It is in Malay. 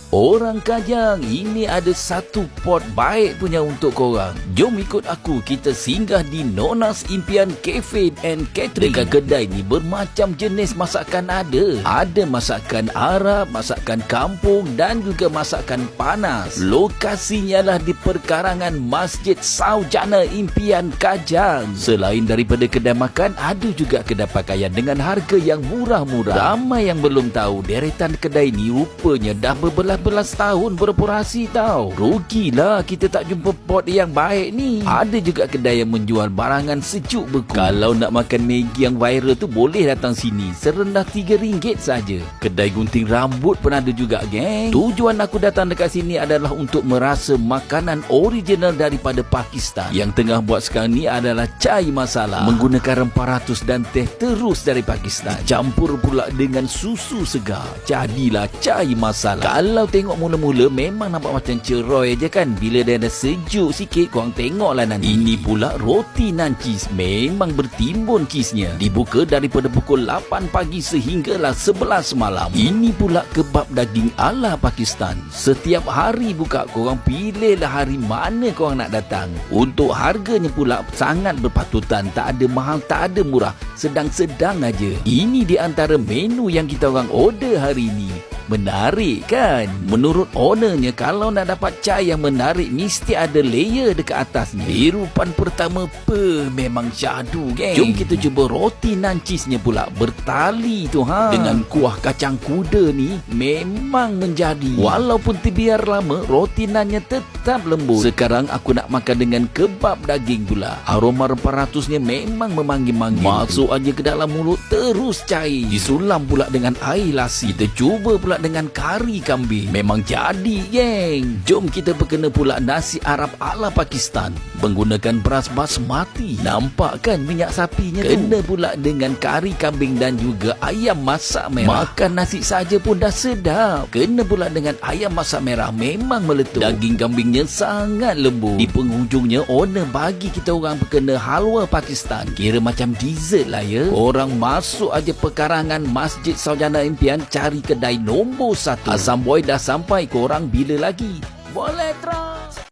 Orang Kajang, ini ada satu pot baik punya untuk korang. Jom ikut aku, kita singgah di Nona's Impian Cafe and Catering. Dekat kedai ni bermacam jenis masakan ada. Ada masakan Arab, masakan kampung dan juga masakan panas. Lokasinya lah di perkarangan Masjid Saujana Impian Kajang. Selain daripada kedai makan, ada juga kedai pakaian dengan harga yang murah-murah. Ramai yang belum tahu, deretan kedai ni rupanya dah berbelas-belas tahun beroperasi tau. Rugilah kita tak jumpa pot yang baik ni. Ada juga kedai yang menjual barangan sejuk beku. Kalau nak makan Maggi yang viral tu, boleh datang sini serendah RM3 saja. Kedai gunting rambut pun ada juga, geng. Tujuan aku datang dekat sini adalah untuk merasa makanan original daripada Pakistan. Yang tengah buat sekarang ni adalah cai masala, menggunakan rempah ratus dan teh terus dari Pakistan, campur pula dengan susu segar. Jadilah cai masala. Kalau tengok mula-mula memang nampak macam ceroy je kan. Bila dia dah sejuk sikit, korang tengoklah nanti. Ini pula roti nan cheese. Memang bertimbun cheese-nya. Dibuka daripada pukul 8 pagi sehinggalah 11 malam. Ini pula kebab daging ala Pakistan. Setiap hari buka, korang pilihlah hari mana korang nak datang. Untuk harganya pula sangat berpatutan. Tak ada mahal, tak ada murah. Sedang-sedang aja. Ini di antara menu yang kita orang order hari ini. Menarik kan? Menurut ownernya, kalau nak dapat cai yang menarik, mesti ada layer dekat atasnya. Hirupan pertama, memang syahdu, geng. Jom kita cuba roti nan cheese-nya pula. Bertali tu, dengan kuah kacang kuda ni, memang menjadi. Walaupun terbiar lama, roti nannya tetap lembut. Sekarang aku nak makan dengan kebab daging pula. Aroma rempah ratusnya memang memanggil-manggil. Masuk aja ke dalam mulut, terus cair. Disulam pula dengan air lasih. Kita cuba pula dengan kari kambing. Memang jadi, geng. Jom kita berkena pula nasi Arab ala Pakistan menggunakan beras basmati. Nampak kan minyak sapinya tu? Kena pula dengan kari kambing dan juga ayam masak merah. Makan nasi saja pun dah sedap. Kena pula dengan ayam masak merah, memang meletup. Daging kambingnya sangat lembut. Di penghujungnya, owner bagi kita orang berkena halwa Pakistan. Kira macam dessert lah ya. Orang masuk aja perkarangan Masjid Saujana Impian, cari kedai nombor 1. Asam boy dah sampai, korang bila lagi? Boleh terus.